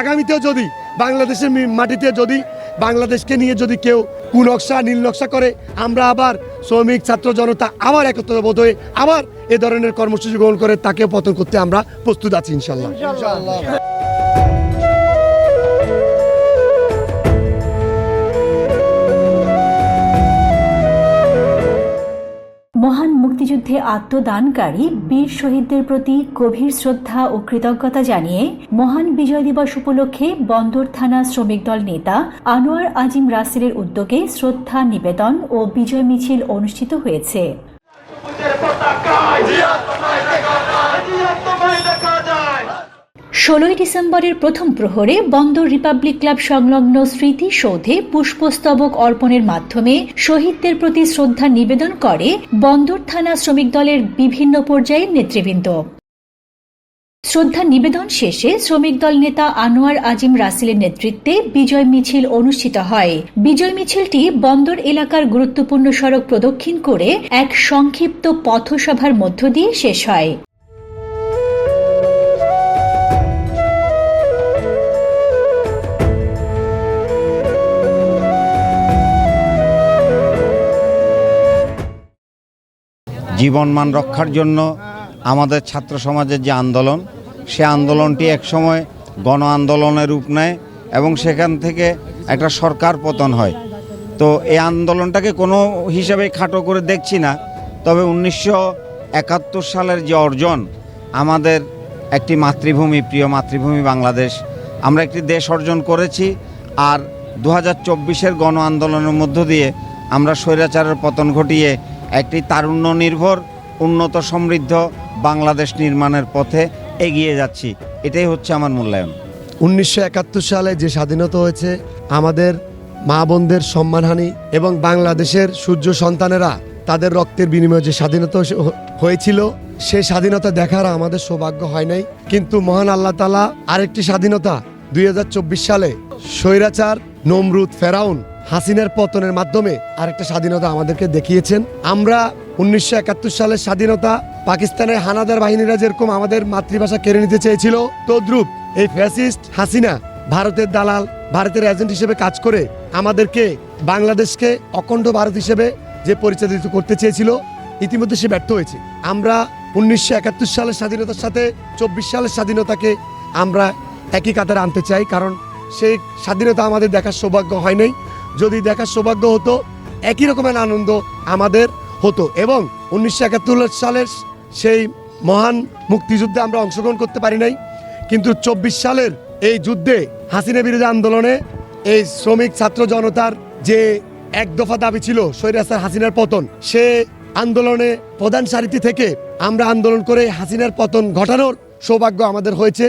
আগামীতেও যদি বাংলাদেশের মাটিতে যদি বাংলাদেশকে নিয়ে যদি কেউ কুনকশা নীল নকশা করে, আমরা আবার শ্রমিক ছাত্র জনতা আবার একত্রবোধ হয়ে আবার এ ধরনের কর্মসূচি গ্রহণ করে তাকেও পতন করতে আমরা প্রস্তুত আছি ইনশাল্লাহ। মহান মুক্তিযুদ্ধে আত্মদানকারী বীর শহীদদের প্রতি গভীর শ্রদ্ধা ও কৃতজ্ঞতা জানিয়ে মহান বিজয় দিবস উপলক্ষে বন্দর থানা শ্রমিক দল নেতা আনোয়ার আজিম রাসেলের উদ্যোগে শ্রদ্ধা নিবেদন ও বিজয় মিছিল অনুষ্ঠিত হয়েছে। 16 ডিসেম্বরের প্রথম প্রহরে বন্দর রিপাবলিক ক্লাব সংলগ্ন স্মৃতিসৌধে পুষ্পস্তবক অর্পণের মাধ্যমে শহীদদের প্রতি শ্রদ্ধা নিবেদন করে বন্দর থানা শ্রমিক দলের বিভিন্ন পর্যায়ের নেতৃবৃন্দ। শ্রদ্ধা নিবেদন শেষে শ্রমিক দল নেতা আনোয়ার আজিম রাসেলের নেতৃত্বে বিজয় মিছিল অনুষ্ঠিত হয়। বিজয় মিছিলটি বন্দর এলাকার গুরুত্বপূর্ণ সড়ক প্রদক্ষিণ করে এক সংক্ষিপ্ত পথসভার মধ্য দিয়ে শেষ হয়। জীবনমান রক্ষার জন্য আমাদের ছাত্র সমাজের যে আন্দোলন, সে আন্দোলনটি একসময় গণ আন্দোলনের রূপ নেয় এবং সেখান থেকে একটা সরকার পতন হয়। তো এই আন্দোলনটাকে কোনো হিসাবে খাটো করে দেখছি না, তবে 1971 সালের যে অর্জন, আমাদের একটি মাতৃভূমি, প্রিয় মাতৃভূমি বাংলাদেশ, আমরা একটি দেশ অর্জন করেছি। আর 2024-এর গণ আন্দোলনের মধ্য দিয়ে আমরা স্বৈরাচারের পতন ঘটিয়ে একটি তারুণ্য নির্ভর উন্নত সমৃদ্ধ বাংলাদেশ নির্মাণের পথে এগিয়ে যাচ্ছি। এটাই হচ্ছে আমার মূল্যায়ন। 1971 সালে যে স্বাধীনতা হয়েছে, আমাদের মা বোনদের সম্মানহানি এবং বাংলাদেশের সূর্য সন্তানেরা তাদের রক্তের বিনিময়ে যে স্বাধীনতা হয়েছিল, সেই স্বাধীনতা দেখার আমাদের সৌভাগ্য হয় নাই। কিন্তু মহান আল্লাহ তাআলা আরেকটি স্বাধীনতা 2024 সালে স্বৈরাচার নমরুদ ফেরাউন হাসিনার পতনের মাধ্যমে আরেকটা স্বাধীনতা আমাদেরকে দেখিয়েছেন। আমরা 1971 সালের স্বাধীনতা পাকিস্তানের হানাদার বাহিনীরা যেরকম আমাদের মাতৃভাষা কেড়ে নিতে চেয়েছিল, তদ্রূপ এই ফ্যাসিস্ট হাসিনা ভারতের দালাল, ভারতের এজেন্ট হিসেবে কাজ করে আমাদেরকে বাংলাদেশকে অখণ্ড ভারত হিসেবে যে পরিচালিত করতে চেয়েছিল, ইতিমধ্যে সে ব্যর্থ হয়েছে। আমরা 1971 সালের স্বাধীনতার সাথে 24 সালের স্বাধীনতাকে আমরা একই কাতারে আনতে চাই, কারণ সেই স্বাধীনতা আমাদের দেখার সৌভাগ্য হয় নাই। যদি দেখার সৌভাগ্য হতো, একই রকমের আনন্দ আমাদের হতো। এবং 1971 সালের সেই মহান মুক্তিযুদ্ধে আমরা অংশগ্রহণ করতে পারি নাই, কিন্তু 24 সালের এই যুদ্ধে হাসিনা বিরোধী আন্দোলনে এই শ্রমিক ছাত্র জনতার যে এক দফা দাবি ছিল স্বৈরাচার হাসিনার পতন, সে আন্দোলনে প্রধান সারিতে থেকে আমরা আন্দোলন করে হাসিনার পতন ঘটানোর সৌভাগ্য আমাদের হয়েছে।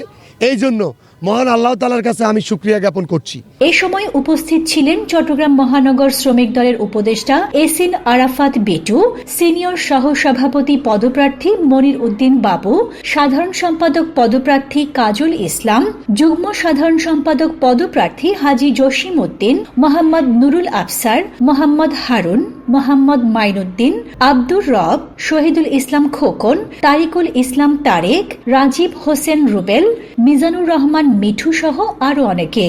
এই জন্য মহান আল্লাহ তাআলার কাছে আমি শুকরিয়া জ্ঞাপন করছি। এই সময় উপস্থিত ছিলেন চট্টগ্রাম মহানগর শ্রমিক দলের উপদেষ্টা এসিন আরাফাত বিটু, সিনিয়র সহ সভাপতি পদপ্রার্থী মনির উদ্দিন বাবু, সাধারণ সম্পাদক পদপ্রার্থী কাজল ইসলাম, যুগ্ম সাধারণ সম্পাদক পদপ্রার্থী হাজী জসিম উদ্দিন, মোহাম্মদ নুরুল আফসার, মোহাম্মদ হারুন, মোহাম্মদ মাইনুদ্দিন, আব্দুর রব, শহীদুল ইসলাম খোকন, তারিকুল ইসলাম তারেক, রাজীব হোসেন রুবেল, মিজানুর রহমান মিঠু সহ আরো অনেকে।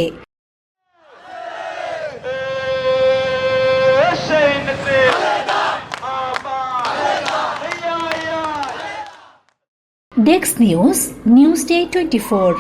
Desk news, news day 24।